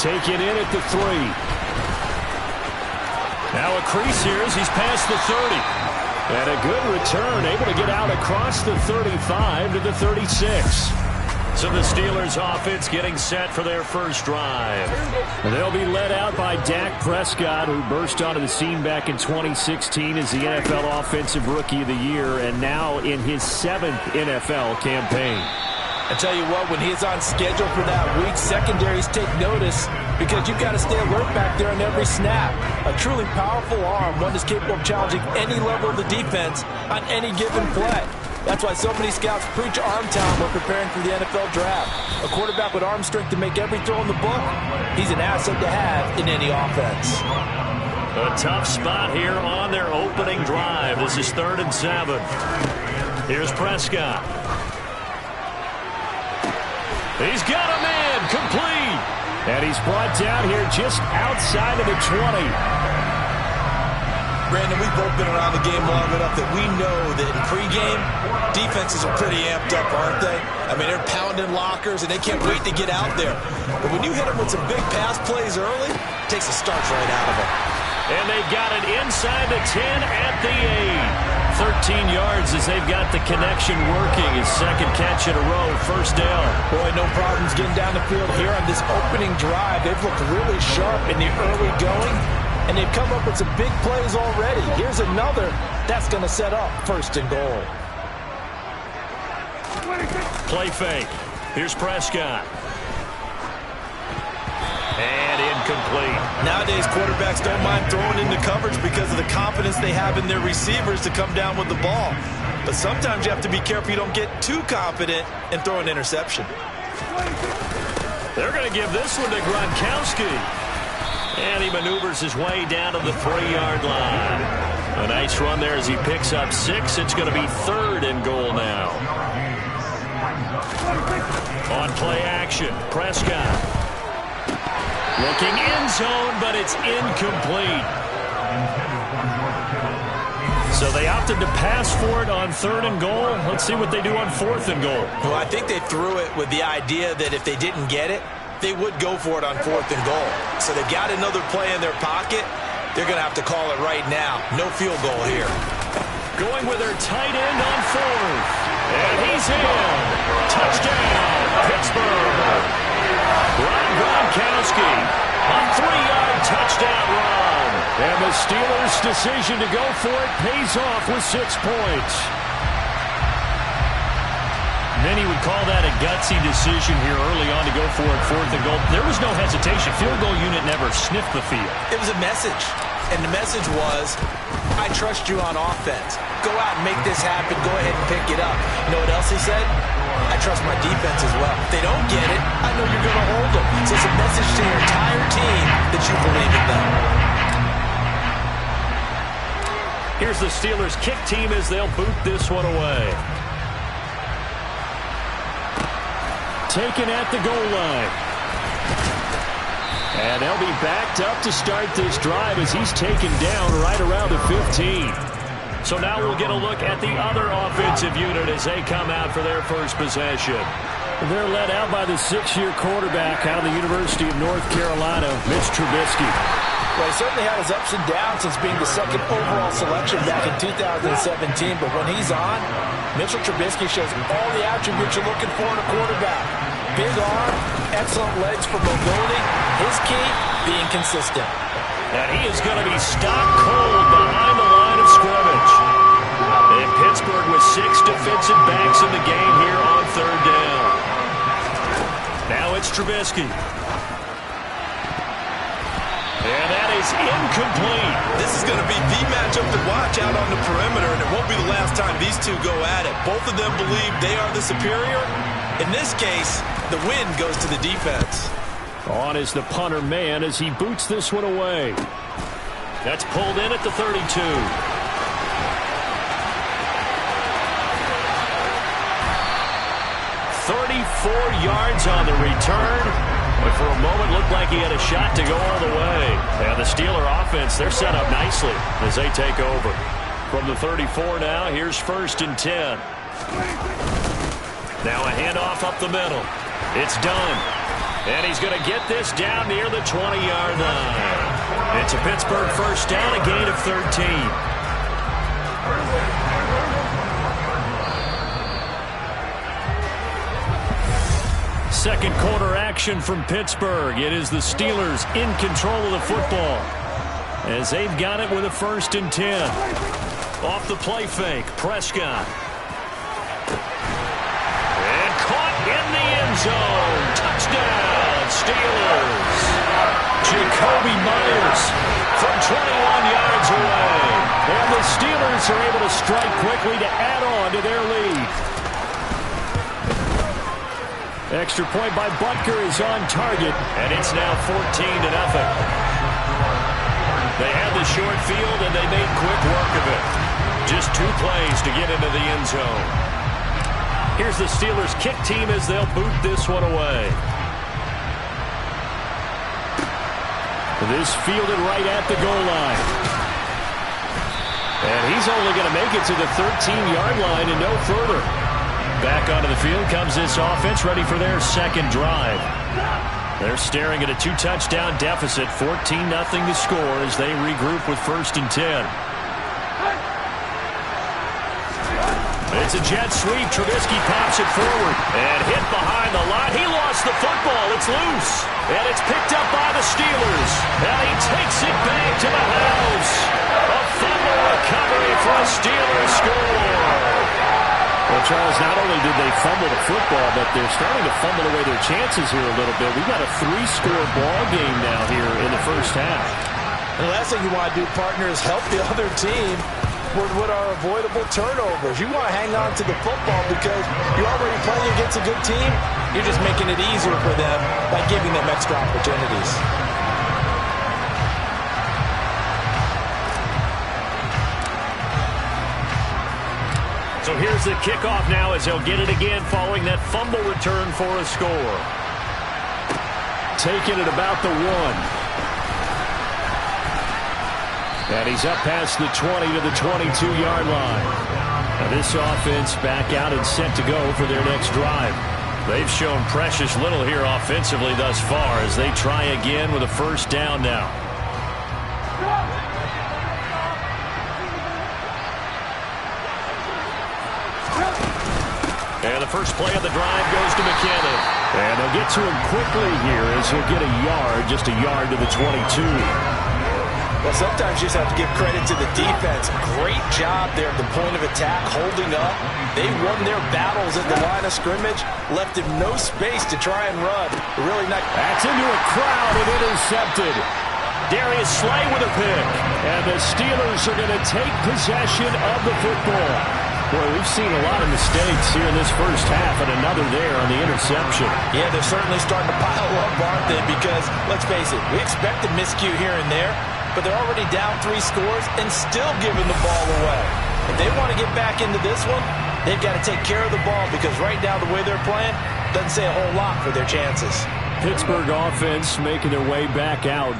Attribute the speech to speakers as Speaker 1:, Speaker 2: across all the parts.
Speaker 1: Taken in at the 3. Now a crease here as he's past the 30. And a good return, able to get out across the 35 to the 36. So the Steelers offense getting set for their first drive. And they'll be led out by Dak Prescott, who burst onto the scene back in 2016 as the NFL Offensive Rookie of the Year, and now in his 7th NFL campaign.
Speaker 2: I tell you what, when he's on schedule for that week, secondaries take notice because you've got to stay alert back there on every snap. A truly powerful arm, one that's capable of challenging any level of the defense on any given play. That's why so many scouts preach arm talent when preparing for the NFL draft. A quarterback with arm strength to make every throw in the book, he's an asset to have in any offense.
Speaker 1: A tough spot here on their opening drive. This is 3rd and 7. Here's Prescott. He's got a man complete. And he's brought down here just outside of the 20.
Speaker 2: Brandon, we've both been around the game long enough that we know that in pregame, defenses are pretty amped up, aren't they? I mean, they're pounding lockers, and they can't wait to get out there. But when you hit them with some big pass plays early, it takes the starch right out of them.
Speaker 1: And they've got it inside the 10 at the 8. 13 yards as they've got the connection working. His second catch in a row, first down.
Speaker 2: Boy, no problems getting down the field here on this opening drive. They've looked really sharp in the early going. And they've come up with some big plays already. Here's another that's going to set up 1st and goal.
Speaker 1: Play fake. Here's Prescott. And incomplete.
Speaker 2: Nowadays, quarterbacks don't mind throwing into coverage because of the confidence they have in their receivers to come down with the ball. But sometimes you have to be careful you don't get too confident and throw an interception.
Speaker 1: They're going to give this one to Gronkowski. And he maneuvers his way down to the 3-yard line. A nice run there as he picks up 6. It's going to be 3rd and goal now. On play action, Prescott. Looking end zone, but it's incomplete. So they opted to pass for it on 3rd and goal. Let's see what they do on 4th and goal.
Speaker 2: Well, I think they threw it with the idea that if they didn't get it, they would go for it on 4th and goal. So they've got another play in their pocket. They're going to have to call it right now. No field goal here.
Speaker 1: Going with their tight end on 4th. And he's in. Touchdown, Pittsburgh. Gronkowski. A 3-yard touchdown run. And the Steelers' decision to go for it pays off with 6 points. Many would call that a gutsy decision here early on to go for it 4th and goal. There was no hesitation. Field goal unit never sniffed the field.
Speaker 2: It was a message. And the message was, I trust you on offense. Go out and make this happen. Go ahead and pick it up. You know what else he said? I trust my defense as well. If they don't get it, I know you're going to hold them. So it's a message to your entire team that you believe in them.
Speaker 1: Here's the Steelers' kick team as they'll boot this one away. Taken at the goal line. And they'll be backed up to start this drive as he's taken down right around the 15. So now we'll get a look at the other offensive unit as they come out for their first possession. They're led out by the 6-year quarterback out of the University of North Carolina, Mitch Trubisky.
Speaker 2: Well, he certainly had his ups and downs since being the 2nd overall selection back in 2017. But when he's on, Mitchell Trubisky shows all the attributes you're looking for in a quarterback. Big arm, excellent legs for mobility. His key, being consistent.
Speaker 1: And he is going to be stopped cold behind the line of scrimmage. And Pittsburgh with 6 defensive backs in the game here on 3rd down. Now it's Trubisky. And that is incomplete.
Speaker 2: This is going to be the matchup to watch out on the perimeter, and it won't be the last time these two go at it. Both of them believe they are the superior. In this case, the win goes to the defense.
Speaker 1: On is the punter man as he boots this one away. That's pulled in at the 32. 34 yards on the return. But for a moment, looked like he had a shot to go all the way. And the Steeler offense, they're set up nicely as they take over. From the 34 now, here's 1st and 10. Now a handoff up the middle. It's done. And he's going to get this down near the 20-yard line. It's a Pittsburgh first down, a gain of 13. Second quarter action from Pittsburgh. It is the Steelers in control of the football as they've got it with a 1st and 10. Off the play fake, Prescott. And caught in the end zone. Touchdown, Steelers. Jacoby Myers from 21 yards away. And the Steelers are able to strike quickly to add on to their lead. Extra point by Butker is on target, and it's now 14-0. They had the short field, and they made quick work of it. Just 2 plays to get into the end zone. Here's the Steelers kick team as they'll boot this one away. This fielded right at the goal line. And he's only going to make it to the 13-yard line and no further. Back onto the field comes this offense, ready for their second drive. They're staring at a 2-touchdown deficit, 14-0 to score as they regroup with 1st and 10. It's a jet sweep. Trubisky pops it forward and hit behind the line. He lost the football. It's loose. And it's picked up by the Steelers. And he takes it back to the house. A fumble recovery for a Steelers score. Well, Charles, not only did they fumble the football, but they're starting to fumble away their chances here a little bit. We've got a 3-score ball game now here in the first half.
Speaker 2: The last thing you want to do, partner, is help the other team with what are avoidable turnovers. You want to hang on to the football because you're already playing against a good team. You're just making it easier for them by giving them extra opportunities.
Speaker 1: So here's the kickoff now as they'll get it again following that fumble return for a score. Taking it about the 1. And he's up past the 20 to the 22-yard line. Now this offense back out and set to go for their next drive. They've shown precious little here offensively thus far as they try again with a first down now. And the first play of the drive goes to McKinnon. And they'll get to him quickly here as he'll get a yard, just a yard to the 22.
Speaker 2: Well, sometimes you just have to give credit to the defense. Great job there at the point of attack, holding up. They won their battles at the line of scrimmage, left him no space to try and run. Really nice.
Speaker 1: That's into a crowd and intercepted. Darius Slay with a pick. And the Steelers are going to take possession of the football. Boy, we've seen a lot of mistakes here in this first half, and another there on the interception.
Speaker 2: Yeah, they're certainly starting to pile up, aren't they? Because, let's face it, we expect a miscue here and there, but they're already down 3 scores and still giving the ball away. If they want to get back into this one, they've got to take care of the ball because right now the way they're playing doesn't say a whole lot for their chances.
Speaker 1: Pittsburgh offense making their way back out.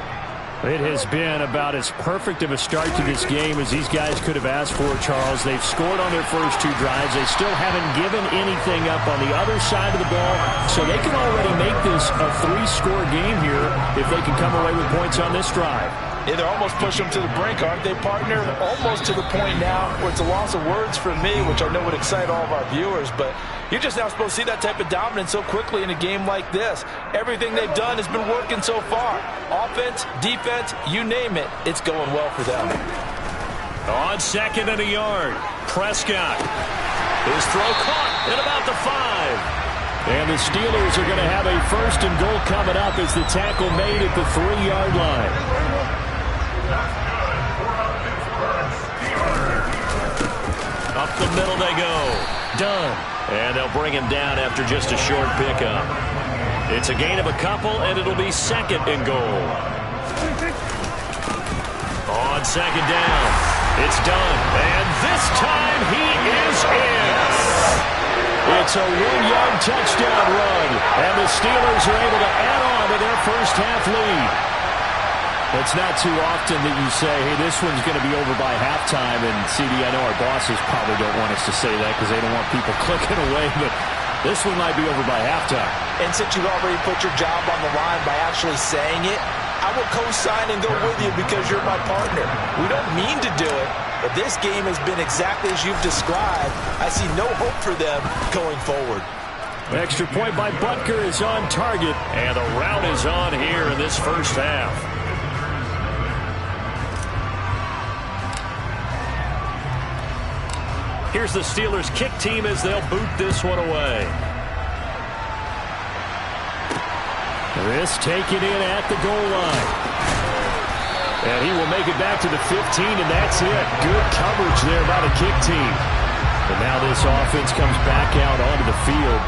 Speaker 1: It has been about as perfect of a start to this game as these guys could have asked for, Charles. They've scored on their first 2 drives. They still haven't given anything up on the other side of the ball, so they can already make this a 3-score game here if they can come away with points on this drive.
Speaker 2: Yeah, they're almost pushing them to the brink, aren't they, partner? Almost to the point now where it's a loss of words for me, which I know would excite all of our viewers, but you're just now supposed to see that type of dominance so quickly in a game like this. Everything they've done has been working so far. Offense, defense, you name it, it's going well for them.
Speaker 1: On 2nd and a yard, Prescott. His throw caught at about the 5. And the Steelers are going to have a 1st and goal coming up as the tackle made at the 3-yard line. Up the middle they go. Done. And they'll bring him down after just a short pickup. It's a gain of a couple, and it'll be 2nd and goal. On 2nd down, it's done. And this time he is in. It's a 1-yard touchdown run, and the Steelers are able to add on to their first half lead. It's not too often that you say, hey, this one's going to be over by halftime. And, CD, I know our bosses probably don't want us to say that because they don't want people clicking away. But This one might be over by halftime.
Speaker 2: And since you've already put your job on the line by actually saying it, I will co-sign and go with you because you're my partner. We don't mean to do it, but this game has been exactly as you've described. I see no hope for them going forward.
Speaker 1: Extra point by Butker is on target, and the rout is on here in this first half. Here's the Steelers' kick team as they'll boot this one away. This taken in at the goal line. And he will make it back to the 15, and that's it. Good coverage there by the kick team. And now this offense comes back out onto the field.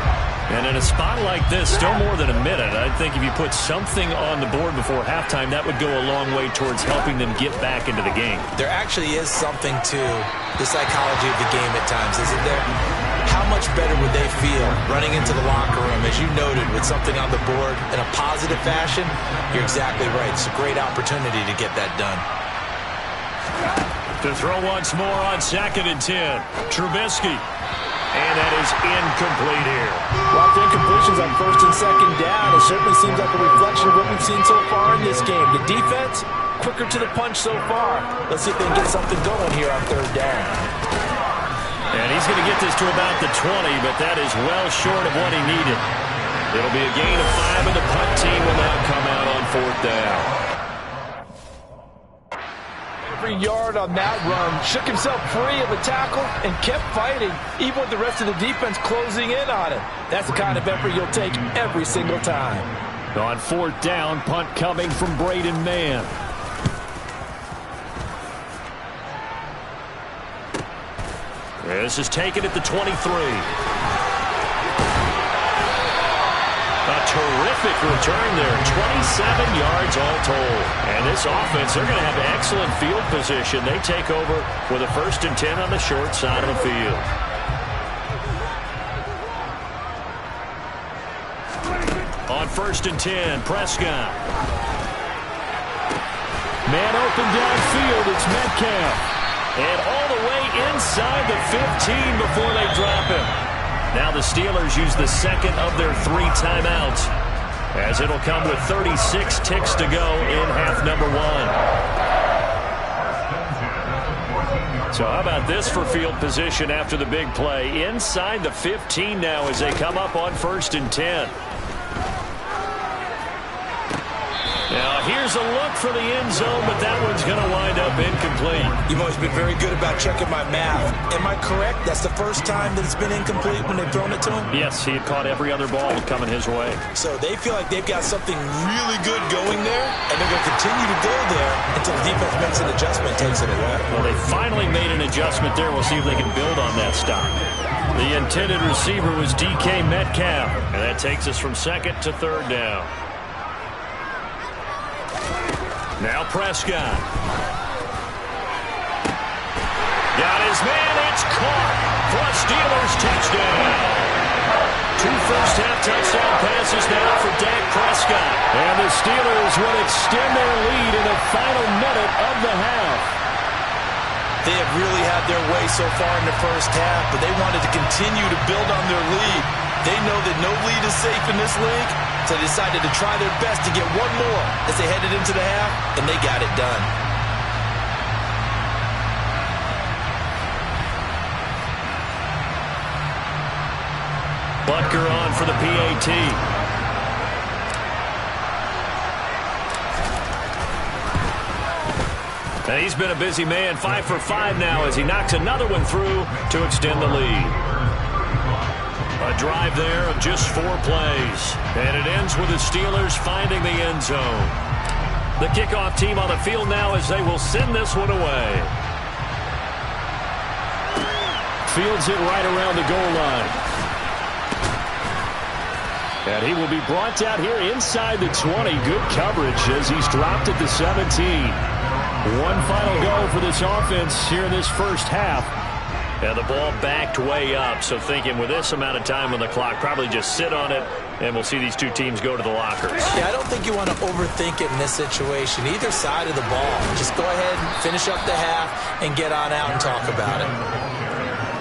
Speaker 1: And in a spot like this, still more than a minute, I think if you put something on the board before halftime, that would go a long way towards helping them get back into the game.
Speaker 2: There actually is something to the psychology of the game at times, isn't there? How much better would they feel running into the locker room, as you noted, with something on the board in a positive fashion? You're exactly right. It's a great opportunity to get that done.
Speaker 1: To throw once more on 2nd and 10. Trubisky. And that is incomplete here.
Speaker 2: Lots of incompletions on 1st and 2nd down. It certainly seems like a reflection of what we've seen so far in this game. The defense, quicker to the punch so far. Let's see if they can get something going here on 3rd down.
Speaker 1: And he's going to get this to about the 20, but that is well short of what he needed. It'll be a gain of 5, and the punt team will now come out on 4th down.
Speaker 2: Every yard on that run, shook himself free of a tackle and kept fighting, even with the rest of the defense closing in on him. That's the kind of effort you'll take every single time.
Speaker 1: On 4th down, punt coming from Braden Mann. This is taken at the 23. A terrific return there. 27 yards all told. And this offense, they're going to have excellent field position. They take over with a 1st and 10 on the short side of the field. On 1st and 10, Prescott. Man open downfield, it's Metcalf. And all the way inside the 15 before they drop him. Now the Steelers use the 2nd of their 3 timeouts, as it'll come with 36 ticks to go in half number 1. So how about this for field position after the big play? Inside the 15 now as they come up on 1st and 10. Now here's a look for the end zone, but that one's going to wind up incomplete.
Speaker 2: You've always been very good about checking my math. Am I correct? That's the first time that it's been incomplete when they've thrown it to him?
Speaker 1: Yes, he had caught every other ball coming his way.
Speaker 2: So they feel like they've got something really good going there, and they're going to continue to go there until the defense makes an adjustment and takes it away.
Speaker 1: Well, they finally made an adjustment there. We'll see if they can build on that stop. The intended receiver was DK Metcalf, and that takes us from 2nd to 3rd down. Now Prescott. Got his man. It's caught for a Steelers touchdown. 2 first-half touchdown passes now for Dak Prescott. And the Steelers will extend their lead in the final minute of the half.
Speaker 2: They have really had their way so far in the first half, but they wanted to continue to build on their lead. They know that no lead is safe in this league, so they decided to try their best to get one more as they headed into the half, and they got it done.
Speaker 1: Butker on for the PAT. And he's been a busy man, 5 for 5 now as he knocks another one through to extend the lead. A drive there of just 4 plays. And it ends with the Steelers finding the end zone. The kickoff team on the field now as they will send this one away. Fields it right around the goal line. And he will be brought down here inside the 20. Good coverage as he's dropped at the 17. One final go for this offense here in this first half. And the ball backed way up. So thinking with this amount of time on the clock, probably just sit on it, and we'll see these two teams go to the lockers.
Speaker 2: Yeah, I don't think you want to overthink it in this situation. Either side of the ball. Just go ahead and finish up the half and get on out and talk about it.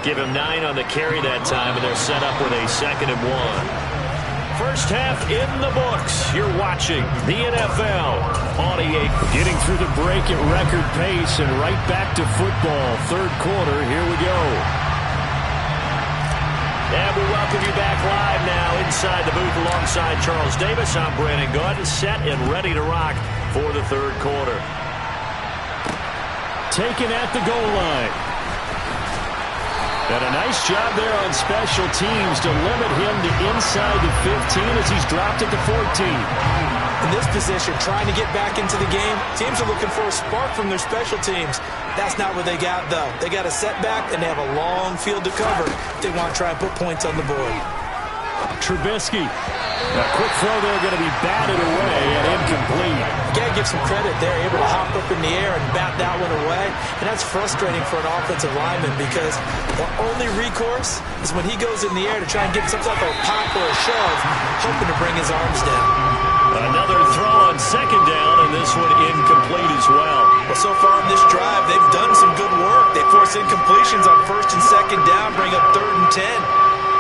Speaker 1: Give him 9 on the carry that time, and they're set up with a 2nd and 1. First half in the books. You're watching the NFL on EA. Getting through the break at record pace and right back to football. Third quarter, here we go. And we welcome you back live now inside the booth alongside Charles Davis. I'm Brandon Gaudin, set and ready to rock for the third quarter. Taken at the goal line. And a nice job there on special teams to limit him to inside the 15 as he's dropped it to 14.
Speaker 2: In this position, trying to get back into the game, teams are looking for a spark from their special teams. That's not what they got, though. They got a setback, and they have a long field to cover if they want to try and put points on the board.
Speaker 1: Trubisky. A quick throw there going to be batted away and incomplete.
Speaker 2: You got to give some credit. They're able to hop up in the air and bat that one away. And that's frustrating for an offensive lineman because the only recourse is when he goes in the air to try and get some type of pop or a shove, hoping to bring his arms down.
Speaker 1: Another throw on 2nd down, and this one incomplete as well.
Speaker 2: Well, so far in this drive, they've done some good work. They force incompletions on 1st and 2nd down, bring up 3rd and 10.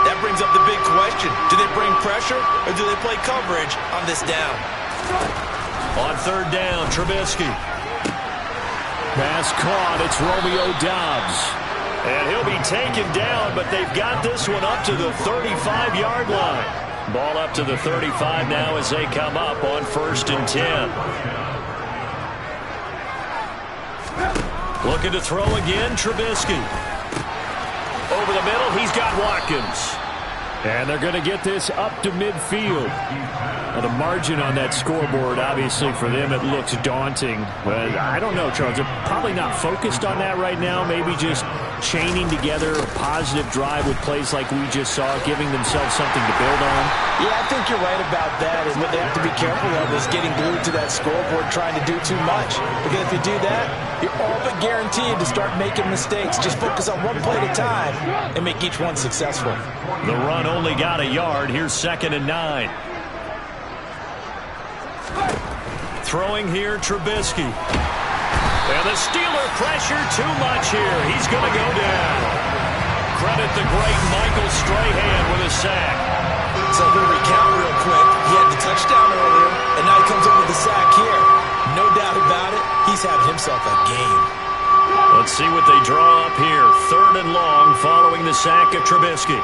Speaker 2: That brings up the big question. Do they bring pressure or do they play coverage on this down?
Speaker 1: On 3rd down, Trubisky. Pass caught. It's Romeo Doubs. And he'll be taken down, but they've got this one up to the 35-yard line. Ball up to the 35 now as they come up on 1st and 10. Looking to throw again, Trubisky. Over the middle, he's got Watkins. And they're going to get this up to midfield. Now, the margin on that scoreboard, obviously, for them, it looks daunting. But I don't know, Charles. They're probably not focused on that right now. Maybe just chaining together a positive drive with plays like we just saw, giving themselves something to build on.
Speaker 2: Yeah, I think you're right about that. And what they have to be careful of is getting glued to that scoreboard, trying to do too much. Because if you do that, you're all but guaranteed to start making mistakes. Just focus on one play at a time and make each one successful.
Speaker 1: The run only got a yard. Here's 2nd and 9. Throwing here, Trubisky. And the Steeler pressure too much here. He's going to go down. Credit the great Michael Strahan with a sack.
Speaker 2: So we'll recount real quick. He had the touchdown earlier, and now he comes up with the sack here. No doubt about it, he's having himself a game.
Speaker 1: Let's see what they draw up here. 3rd and long following the sack of Trubisky.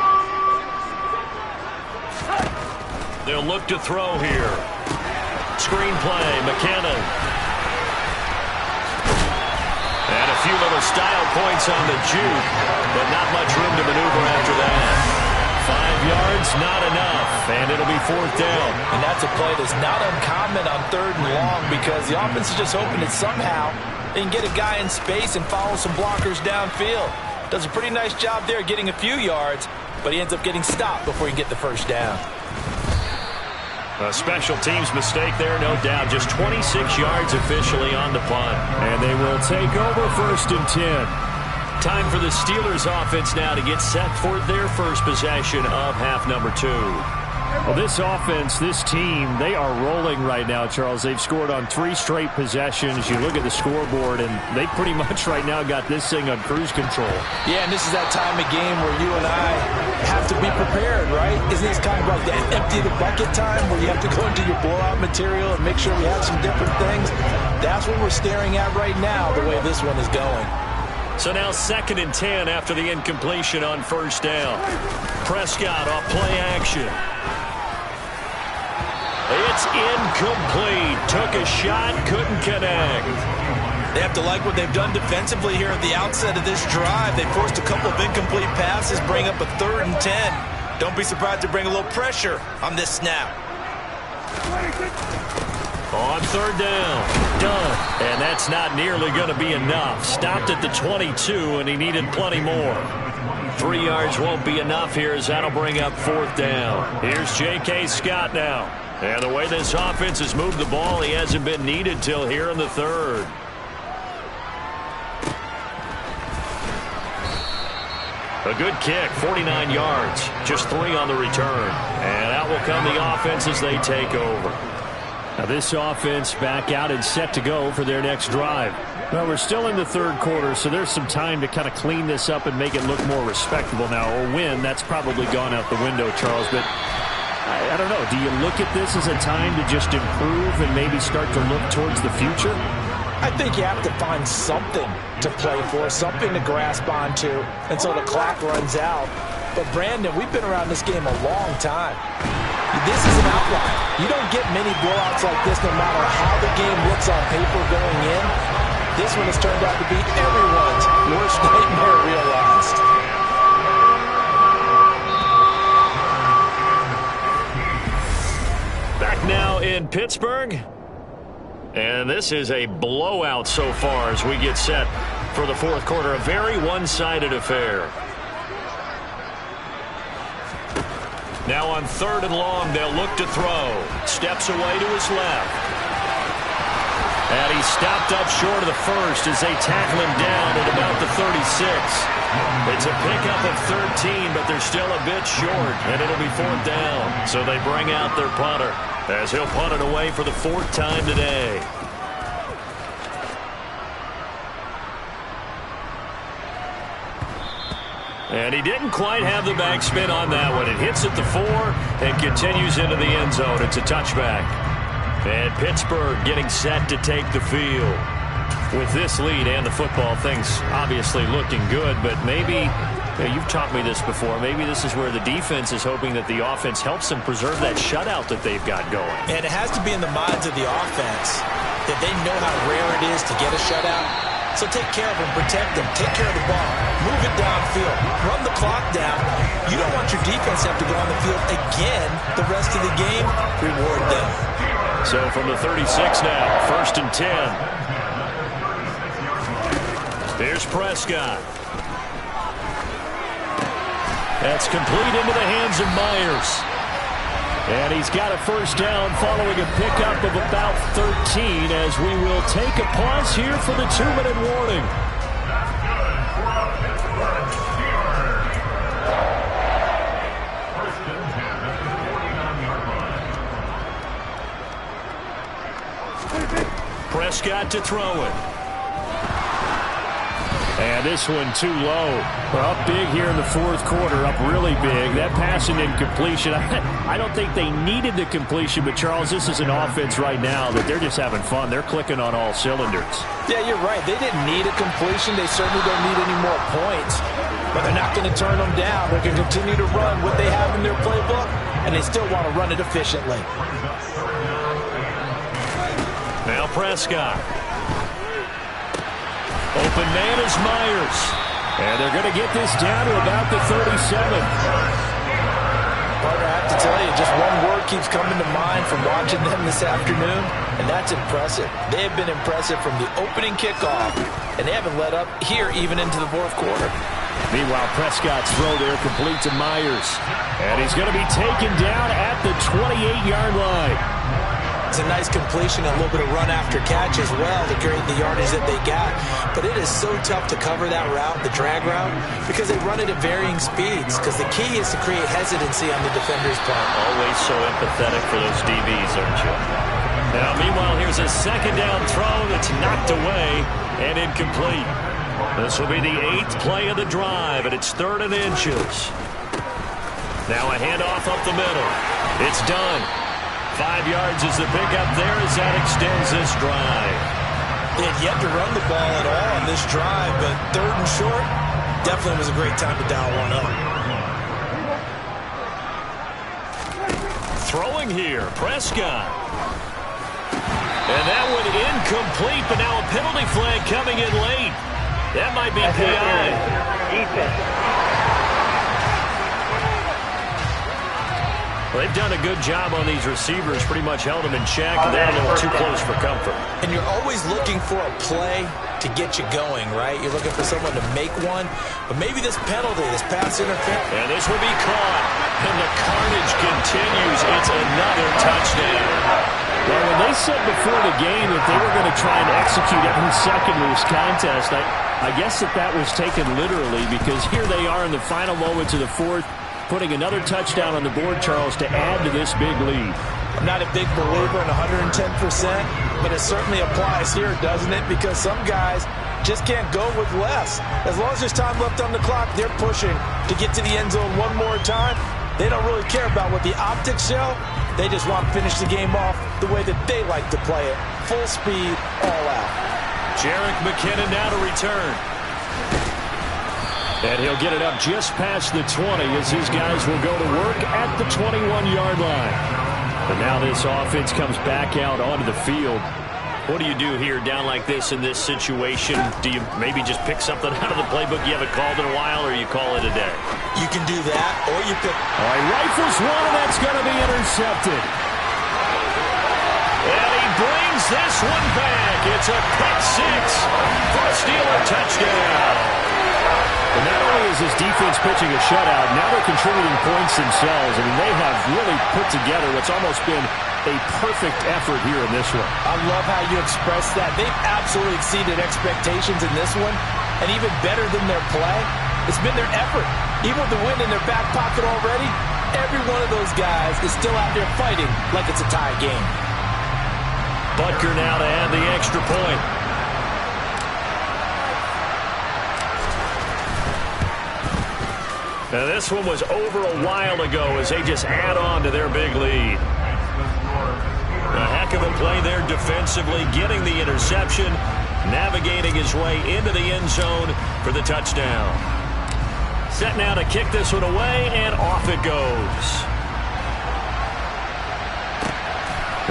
Speaker 1: They'll look to throw here. Screen play, McKinnon. And a few little style points on the juke, but not much room to maneuver after that. 5 yards, not enough, and it'll be 4th down.
Speaker 2: And that's a play that's not uncommon on 3rd and long because the offense is just hoping that somehow they can get a guy in space and follow some blockers downfield. Does a pretty nice job there getting a few yards, but he ends up getting stopped before he can get the 1st down.
Speaker 1: A special teams mistake there, no doubt. Just 26 yards officially on the punt. And they will take over 1st and 10. Time for the Steelers offense now to get set for their first possession of half number 2. Well, this offense, this team, they are rolling right now, Charles. They've scored on 3 straight possessions. You look at the scoreboard, and they pretty much right now got this thing on cruise control.
Speaker 2: Yeah, and this is that time of game where you and I have to be prepared, right? Isn't this kind of like that empty the bucket time where you have to go into your blowout material and make sure we have some different things? That's what we're staring at right now, the way this one is going.
Speaker 1: So now 2nd and 10 after the incompletion on 1st down. Prescott off play action. It's incomplete. Took a shot, couldn't connect.
Speaker 2: They have to like what they've done defensively here at the outset of this drive. They forced a couple of incomplete passes, bring up a 3rd and 10. Don't be surprised to bring a little pressure on this snap.
Speaker 1: On 3rd down. Done. And that's not nearly going to be enough. Stopped at the 22, and he needed plenty more. 3 yards won't be enough here as that'll bring up 4th down. Here's J.K. Scott now. And the way this offense has moved the ball, he hasn't been needed till here in the 3rd. A good kick, 49 yards. Just 3 on the return. And out will come the offense as they take over. Now this offense back out and set to go for their next drive. Well, we're still in the third quarter, so there's some time to kind of clean this up and make it look more respectable now. A win, that's probably gone out the window, Charles, but I don't know. Do you look at this as a time to just improve and maybe start to look towards the future?
Speaker 2: I think you have to find something to play for, something to grasp onto until the clock runs out. But, Brandon, we've been around this game a long time. This is an outlier. You don't get many blowouts like this no matter how the game looks on paper going in. This one has turned out to be everyone's worst nightmare realized.
Speaker 1: Back now in Pittsburgh. And this is a blowout so far as we get set for the fourth quarter. A very one-sided affair. Now on 3rd and long, they'll look to throw. Steps away to his left. And he's stopped up short of the first as they tackle him down at about the 36. It's a pickup of 13, but they're still a bit short, and it'll be 4th down. So they bring out their punter as he'll punt it away for the 4th time today. And he didn't quite have the backspin on that one. It hits at the 4 and continues into the end zone. It's a touchback. And Pittsburgh getting set to take the field. With this lead and the football, things obviously looking good, but maybe, you've taught me this before, maybe this is where the defense is hoping that the offense helps them preserve that shutout that they've got going.
Speaker 2: And it has to be in the minds of the offense that they know how rare it is to get a shutout. So take care of them, protect them, take care of the ball, move it downfield, run the clock down. You don't want your defense to have to go on the field again the rest of the game. Reward them.
Speaker 1: So from the 36 now, 1st and 10. Here's Prescott. That's complete into the hands of Myers. And he's got a 1st down following a pickup of about 13 as we will take a pause here for the 2-minute warning. Prescott to throw it. And this one too low. We're up big here in the 4th quarter, up really big. That passing incompletion, I don't think they needed the completion, but Charles, this is an offense right now that they're just having fun. They're clicking on all cylinders.
Speaker 2: Yeah, you're right. They didn't need a completion. They certainly don't need any more points. But they're not going to turn them down. They're going to continue to run what they have in their playbook, and they still want to run it efficiently.
Speaker 1: Now Prescott. Open man is Myers. And they're going to get this down to about the 37.
Speaker 2: Partner, I have to tell you, just one word keeps coming to mind from watching them this afternoon, and that's impressive. They have been impressive from the opening kickoff, and they haven't let up here even into the 4th quarter.
Speaker 1: Meanwhile, Prescott's throw there complete to Myers. And he's going to be taken down at the 28-yard line.
Speaker 2: It's a nice completion, a little bit of run after catch as well to create the yardage that they got. But it is so tough to cover that route, the drag route, because they run it at varying speeds. Because the key is to create hesitancy on the defender's part.
Speaker 1: Always so empathetic for those DBs, aren't you? Now, meanwhile, here's a 2nd down throw that's knocked away and incomplete. This will be the 8th play of the drive, and it's 3rd and inches. Now a handoff up the middle. It's done. 5 yards is the pickup there as that extends this drive.
Speaker 2: They had yet to run the ball at all on this drive, but 3rd and short definitely was a great time to dial one up.
Speaker 1: Throwing here, Prescott. And that one incomplete, but now a penalty flag coming in late. That might be PI. Well, they've done a good job on these receivers, pretty much held them in check, and they're a little too close for comfort.
Speaker 2: And you're always looking for a play to get you going, right? You're looking for someone to make one, but maybe this penalty, this pass interference.
Speaker 1: And this will be caught, and the carnage continues. It's another touchdown. Well, when they said before the game that they were going to try and execute every second of this contest, I guess that was taken literally, because here they are in the final moments of the 4th, putting another touchdown on the board, Charles, to add to this big lead.
Speaker 2: I'm not a big believer in 110%, but it certainly applies here, doesn't it? Because some guys just can't go with less. As long as there's time left on the clock, they're pushing to get to the end zone one more time. They don't really care about what the optics show. They just want to finish the game off the way that they like to play it. Full speed, all out.
Speaker 1: Jerick McKinnon now to return. And he'll get it up just past the 20 as his guys will go to work at the 21-yard line. And now this offense comes back out onto the field. What do you do here down like this in this situation? Do you maybe just pick something out of the playbook you haven't called in a while, or you call it a day?
Speaker 2: You can do that, or you pick.
Speaker 1: All right, rifles one, and that's going to be intercepted. And he brings this one back. It's a pick six for a Steeler touchdown. And not only is his defense pitching a shutout, now they're contributing points themselves. I mean, they have really put together what's almost been a perfect effort here in this one.
Speaker 2: I love how you express that. They've absolutely exceeded expectations in this one, and even better than their play, it's been their effort. Even with the win in their back pocket already, every one of those guys is still out there fighting like it's a tie game.
Speaker 1: Butker now to add the extra point. Now this one was over a while ago as they just add on to their big lead. A heck of a play there defensively, getting the interception, navigating his way into the end zone for the touchdown. Set now to kick this one away, and off it goes.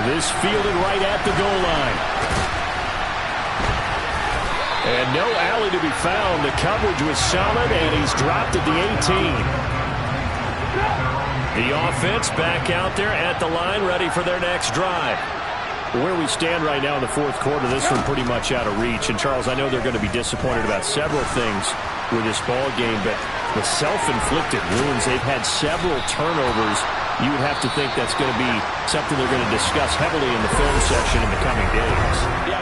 Speaker 1: This fielded right at the goal line. And no alley to be found. The coverage was solid, and he's dropped at the 18. The offense back out there at the line, ready for their next drive. Where we stand right now in the fourth quarter, this one pretty much out of reach. And, Charles, I know they're going to be disappointed about several things with this ball game, but the self-inflicted wounds, they've had several turnovers. You would have to think that's going to be something they're going to discuss heavily in the film section in the coming days.
Speaker 2: Yeah,